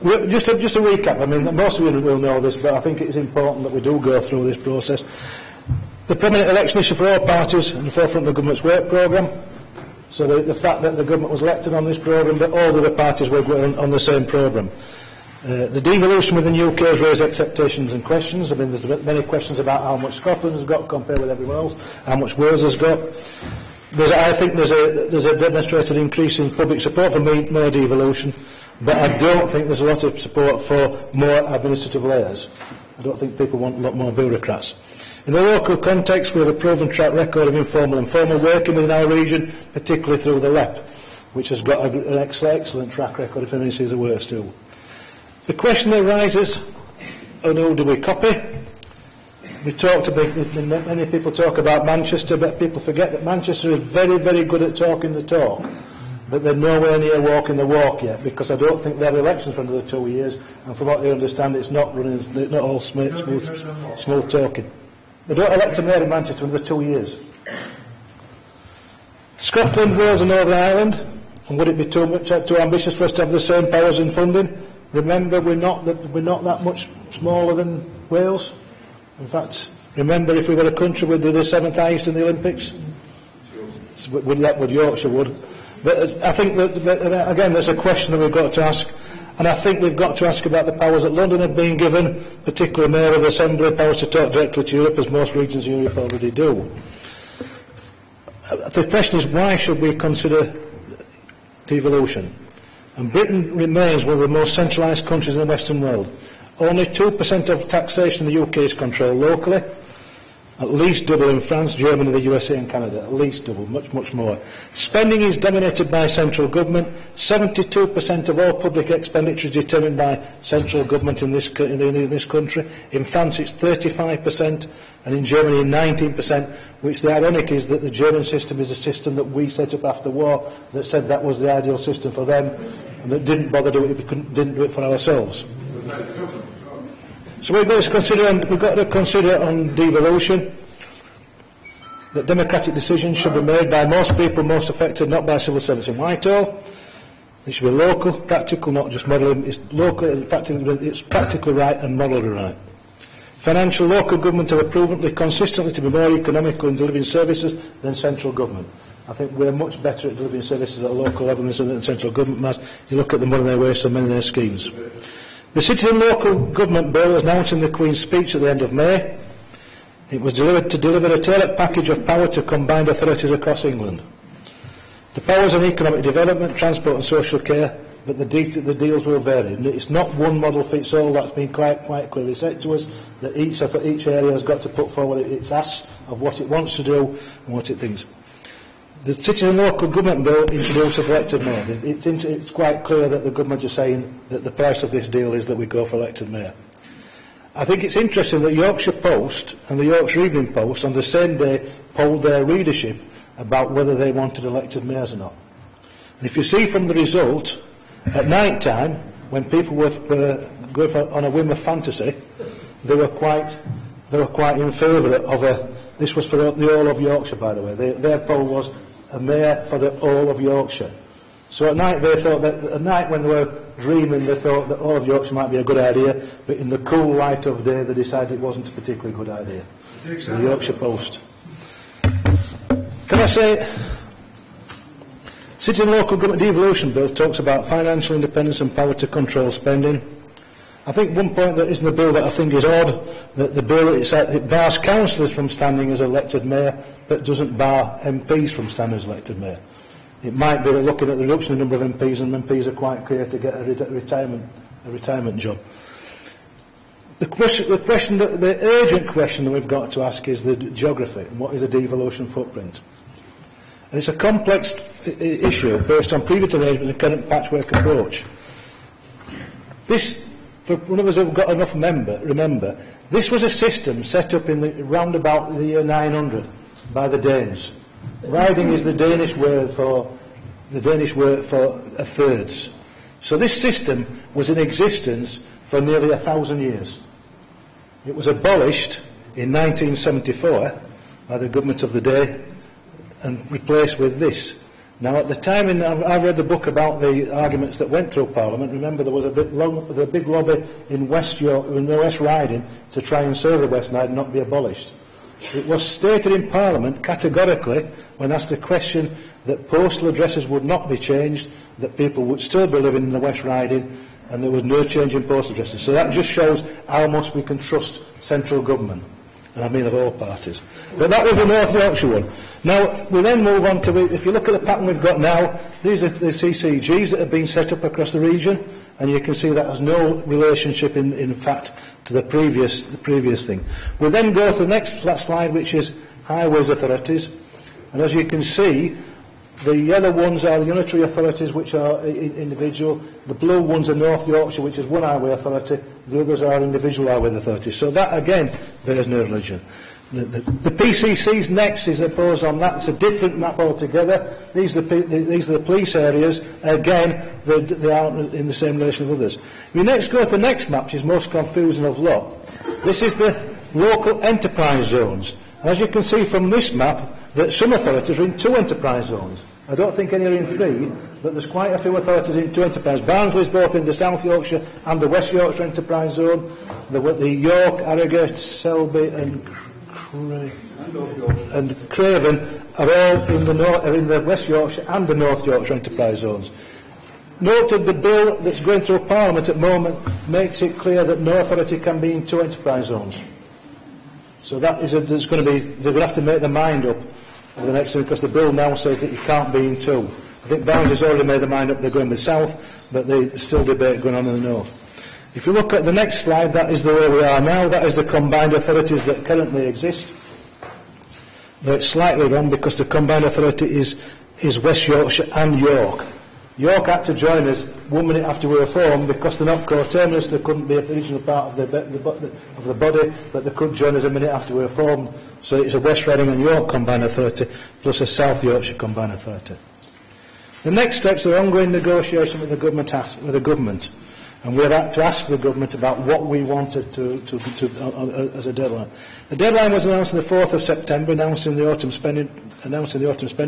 Just a recap. I mean, most of you will know this, but I think it is important that we do go through this process. The permanent election issue for all parties in the forefront of the government's work programme. So the fact that the government was elected on this programme, but all the other parties were on the same programme. The devolution within the UK has raised expectations and questions. I mean, there's many questions about how much Scotland has got compared with everyone else, how much Wales has got. I think there's a demonstrated increase in public support for more devolution, but I don't think there's a lot of support for more administrative layers. I don't think people want a lot more bureaucrats. In the local context, we have a proven track record of informal and formal working within our region, particularly through the LEP, which has got an excellent track record if anyone sees the work still. The question that arises, who do we copy? Many people talk about Manchester, but people forget that Manchester is very, very good at talking the talk, but they're nowhere near walking the walk yet, because I don't think they have elections for another 2 years, and from what I understand, it's not running, not all smooth talking. They don't elect a mayor in Manchester for another 2 years. Scotland, Wales and Northern Ireland, and would it be too ambitious for us to have the same powers and funding? Remember, we're not that much smaller than Wales. In fact, remember, if we were a country, we'd do the 7th highest in the Olympics. Yorkshire would. But I think that again, there's a question that we've got to ask, and I think we've got to ask about the powers that London have been given, particularly Mayor of the Assembly, powers to talk directly to Europe, as most regions of Europe already do. The question is, why should we consider devolution? And Britain remains one of the most centralised countries in the Western world. Only 2% of taxation in the UK is controlled locally, at least double in France, Germany, the USA and Canada, at least double, much more. Spending is dominated by central government. 72% of all public expenditure is determined by central government in this country. In France it's 35%, and in Germany 19%, which the ironic is that the German system is a system that we set up after war, that said that was the ideal system for them, and that didn't bother doing it, we didn't do it for ourselves. So we've got to consider on devolution that democratic decisions should be made by most people most affected, not by civil servants in Whitehall. It should be local, practical, not just modelling. It's local, it's practically right and morally right. Financial local government have proven consistently to be more economical in delivering services than central government. I think we're much better at delivering services at a local level than central government has. You look at the money they waste on many of their schemes. The Citizen Local Government Bill was announced in the Queen's speech at the end of May. It was delivered to deliver a tailored package of power to combined authorities across England. The powers on economic development, transport and social care, but the deals will vary. It's not one model fits all. That's been quite clearly said to us, that each area has got to put forward its ask of what it wants to do and what it thinks. The Citizen Local Government Bill introduces elected mayor. It's quite clear that the government is saying that the price of this deal is that we go for elected mayor. I think it's interesting that Yorkshire Post and the Yorkshire Evening Post on the same day polled their readership about whether they wanted elected mayors or not. And if you see from the result, at night time, when people were going on a whim of fantasy, they were quite in favour of this was for the whole of Yorkshire, by the way. Their poll was a mayor for the whole of Yorkshire. So at night they thought that, at night when they were dreaming, they thought that all of Yorkshire might be a good idea, but in the cool light of day they decided it wasn't a particularly good idea. So the Yorkshire Post. Can I say, City and Local Government Devolution Bill talks about financial independence and power to control spending. I think one point that is in the bill that I think is odd, that the bill it bars councillors from standing as elected mayor, but doesn't bar MPs from standing as elected mayor. It might be that looking at the reduction in the number of MPs, and MPs are quite clear to get a retirement job. The urgent question that we've got to ask is the geography, and what is a devolution footprint? And it's a complex issue based on previous arrangements and current patchwork approach. This, for one of us who've got enough remember, this was a system set up in round about the year 900 by the Danes. Riding is the Danish word for a thirds. So this system was in existence for nearly 1,000 years. It was abolished in 1974 by the government of the day and replaced with this. Now, at the time, I've read the book about the arguments that went through Parliament. Remember, there was a big lobby in West Riding to try and save the West Riding, not be abolished. It was stated in Parliament categorically, when asked the question, that postal addresses would not be changed, that people would still be living in the West Riding, and there was no change in postal addresses. So that just shows how much we can trust central government, and I mean of all parties. But that was the North Yorkshire one. Now, we then move on to, if you look at the pattern we've got now, these are the CCGs that have been set up across the region, and you can see that has no relationship, in fact, to the previous thing. We then go to the next slide, which is highways authorities, and as you can see, the yellow ones are the unitary authorities, which are individual. The blue ones are North Yorkshire, which is one highway authority. The others are individual highway authorities. So that, again, bears no religion. The PCCs next is opposed on that. It's a different map altogether. These are the police areas. Again, they aren't in the same relation with others. We next go to the next map, which is most confusing of lot. This is the local enterprise zones. And as you can see from this map, that some authorities are in 2 enterprise zones. I don't think any are in 3, but there's quite a few authorities in 2 enterprise. Barnsley is both in the South Yorkshire and the West Yorkshire enterprise zone. The York, Harrogate, Selby and Craven are all in the West Yorkshire and the North Yorkshire enterprise zones. Note that the bill that's going through Parliament at the moment makes it clear that no authority can be in 2 enterprise zones. So that is they're going to have to make their mind up over the next thing, because the bill now says that you can't be in 2. I think Barnsley's already made their mind up, they're going with South, but there's still debate going on in the North. If you look at the next slide, that is the way we are now. That is the combined authorities that currently exist. But it's slightly wrong, because the combined authority is West Yorkshire and York. York had to join us 1 minute after we were formed, because they're not coterminous. They couldn't be a regional part of the body, but they could join us a minute after we were formed. So it's a West Riding and York combined authority plus a South Yorkshire combined authority. The next steps are ongoing negotiation with the government, and we're to ask the government about what we wanted as a deadline. The deadline was announced on the 4th of September, announcing the autumn spending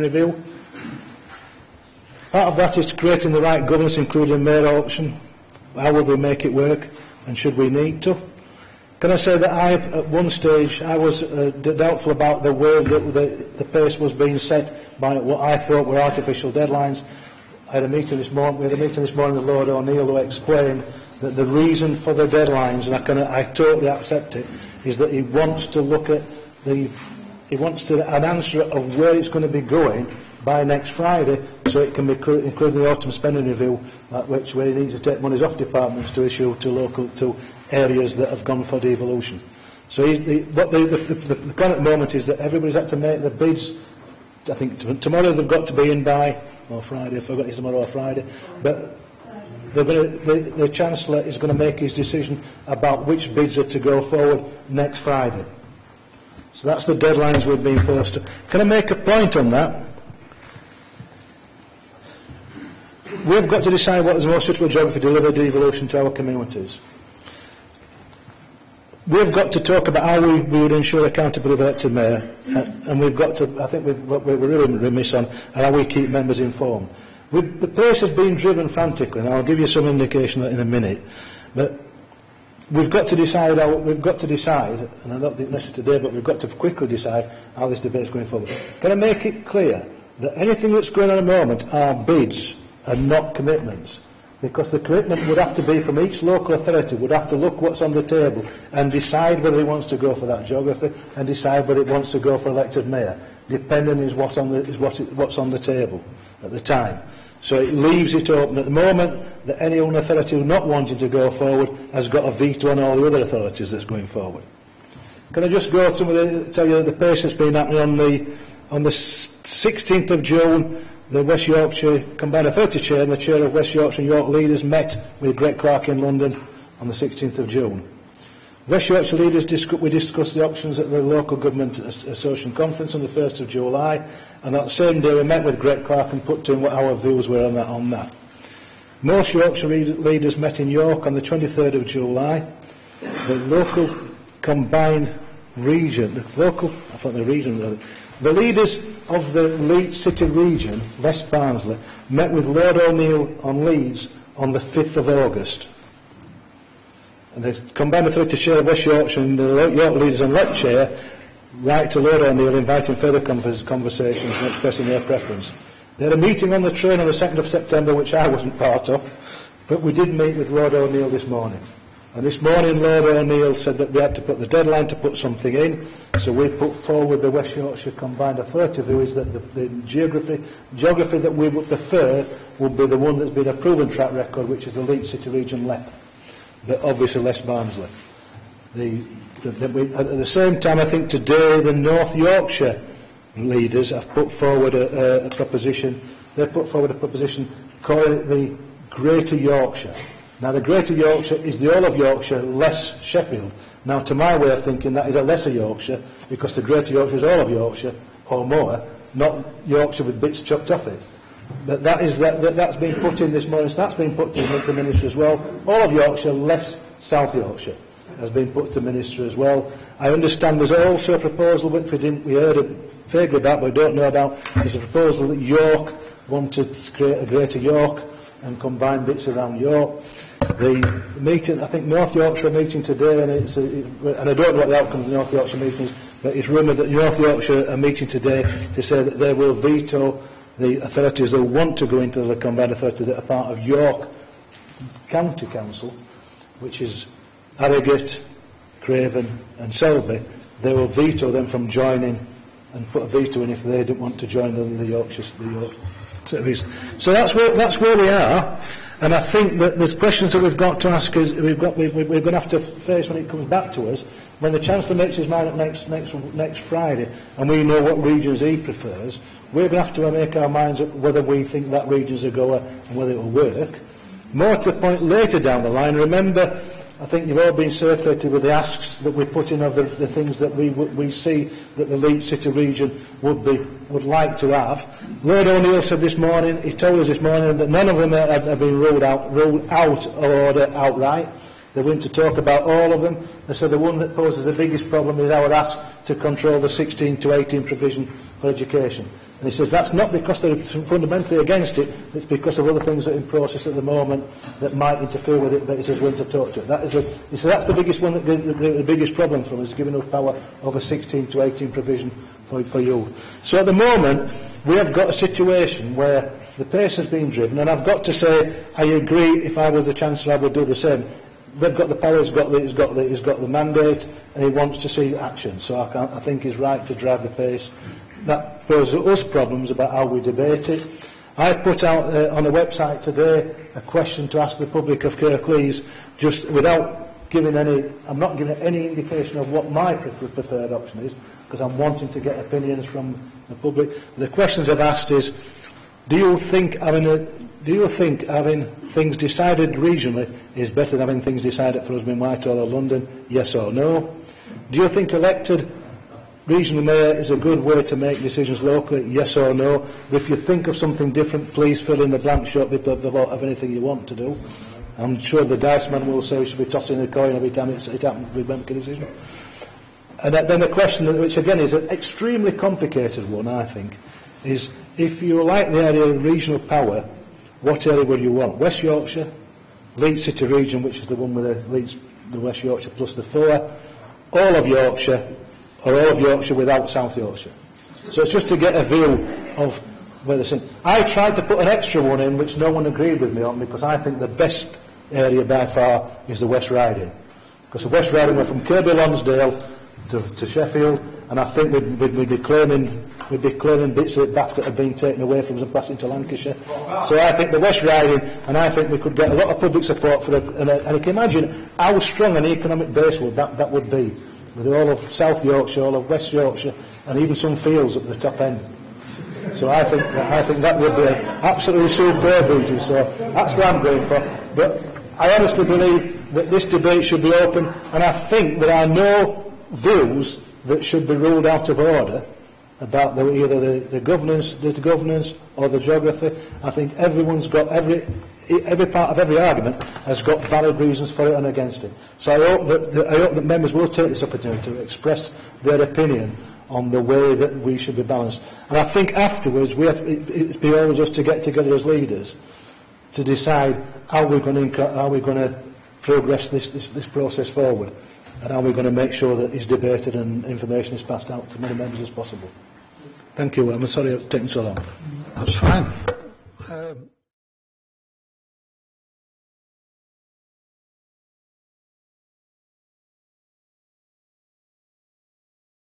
review. Part of that is creating the right governance, including a mayor option. How will we make it work, and should we need to? Can I say that at one stage, I was doubtful about the way that the pace was being set by what I thought were artificial deadlines. We had a meeting this morning with Lord O'Neill, who explained that the reason for the deadlines, and I totally accept it, is that he wants to look at an answer of where it's going to be going by next Friday, so it can be including the autumn spending review, where he needs to take monies off departments to issue to areas that have gone for devolution. So the plan at the moment is that everybody's had to make the bids. I think tomorrow they've got to be in by, or Friday, I forgot it's tomorrow or Friday, but the Chancellor is going to make his decision about which bids are to go forward next Friday. So that's the deadlines we've been forced to. Can I make a point on that? We've got to decide what is the most suitable geography to deliver devolution to our communities. We've got to talk about how we would ensure accountability of elected mayor, and we've got to, I think we're really remiss on how we keep members informed. The pace has been driven frantically, and I'll give you some indication of that in a minute, but we've got to decide, and I don't think necessarily today, but we've got to quickly decide how this debate is going forward. Can I make it clear that anything that's going on at the moment are bids and not commitments? Because the commitment would have to be from each local authority, would have to look what's on the table and decide whether it wants to go for that geography and decide whether it wants to go for elected mayor, depending on what's on the table at the time. So it leaves it open at the moment that any one authority who not wanting to go forward has got a veto on all the other authorities that's going forward. Can I just go through tell you the pace that's been happening on the 16th of June. The West Yorkshire Combined Authority Chair and the Chair of West Yorkshire and York leaders met with Greg Clark in London on the 16th of June. West Yorkshire leaders discussed the options at the Local Government Association Conference on the 1st of July, and that same day we met with Greg Clark and put to him what our views were on that. Most Yorkshire leaders met in York on the 23rd of July. The local combined region, the The leaders of the Leeds City region, West Barnsley, met with Lord O'Neill on Leeds on the 5th of August. And the Combined Authority Chair of West Yorkshire and the York leaders on Left Chair write to Lord O'Neill inviting further conversations and expressing their preference. They had a meeting on the train on the 2nd of September, which I wasn't part of, but we did meet with Lord O'Neill this morning. And this morning Lord O'Neill said that we had to put the deadline to put something in, so we put forward the West Yorkshire Combined Authority view is that the geography that we would prefer would be the one that's been a proven track record, which is the Leeds City region LEP, but obviously less Barnsley. At the same time, I think today the North Yorkshire leaders have put forward a proposition. They put forward a proposition calling it the Greater Yorkshire. Now, the Greater Yorkshire is the whole of Yorkshire less Sheffield. Now, to my way of thinking, that is a lesser Yorkshire, because the Greater Yorkshire is all of Yorkshire or more, not Yorkshire with bits chopped off it. But that's been put in this morning. So that's been put to the Minister as well. All of Yorkshire less South Yorkshire has been put to the Minister as well. I understand there's also a proposal which we heard vaguely about, but we don't know about. There's a proposal that York wanted to create a Greater York and combine bits around York. The meeting, I think North Yorkshire meeting today, and I don't know what the outcome of the North Yorkshire meeting is, but it's rumoured that North Yorkshire are meeting today to say that they will veto the authorities that want to go into the Combined Authority that are part of York County Council, which is Harrogate, Craven and Selby. They will veto them from joining and put a veto in if they don't want to join the Yorkshire. So that's where we are. And I think that the questions that we've got to ask is we're going to have to face when it comes back to us, when the Chancellor makes his mind up next Friday, and we know what regions he prefers. We're going to have to make our minds up whether we think that region's a goer and whether it will work. More to the point later down the line, remember, I think you've all been circulated with the asks that we put in of the things that we see that the Leeds City region would like to have. Lord O'Neill said this morning, he told us this morning that none of them have been ruled out of order outright. They're willing to talk about all of them. They said the one that poses the biggest problem is our ask to control the 16 to 18 provision for education. And he says that's not because they're fundamentally against it, it's because of other things that are in process at the moment that might interfere with it, but he says willing to talk to it. He said that's the biggest one, the biggest problem for us, is giving us power over 16 to 18 provision for youth. So at the moment, we have got a situation where the pace has been driven, and I've got to say, I agree, if I was the Chancellor I would do the same. They've got the power, he's got the mandate, and he wants to see action. So I think he's right to drive the pace. That poses us problems about how we debate it. I put out on a website today a question to ask the public of Kirklees, just without giving any, I'm not giving any indication of what my preferred option is, because I'm wanting to get opinions from the public. The questions I've asked is, do you think having things decided regionally is better than having things decided for us in Whitehall or London? Yes or no? Do you think elected regional mayor is a good way to make decisions locally? Yes or no? If you think of something different, please fill in the blank short bit of the vote of anything you want to do. I'm sure the dice man will say we should be tossing a coin every time it happens we make a decision. And then the question, which again is an extremely complicated one, I think, is if you like the idea of regional power, what area would you want? West Yorkshire, Leeds City region, which is the one with the West Yorkshire plus the 4, all of Yorkshire, or all of Yorkshire without South Yorkshire. So it's just to get a view of where they're saying. I tried to put an extra one in which no one agreed with me on, because I think the best area by far is the West Riding. Because the West Riding were from Kirby Lonsdale to Sheffield, and I think we'd be claiming bits of it back that have been taken away from us and passed into Lancashire. So I think the West Riding, and I think we could get a lot of public support for it, and I can imagine how strong an economic base that would be, with all of South Yorkshire, all of West Yorkshire, and even some fields at the top end. So I think that would be an absolutely superb region. So that's what I'm going for. But I honestly believe that this debate should be open, and I think there are no views that should be ruled out of order about either the governance or the geography. I think everyone's got every part of every argument has got valid reasons for it and against it. So I hope that members will take this opportunity to express their opinion on the way that we should be balanced. And I think afterwards it's behoved us to get together as leaders to decide how we're going to progress this process forward, and how we're going to make sure that it's debated and information is passed out to as many members as possible. Thank you. I'm sorry it's taken so long. That's fine.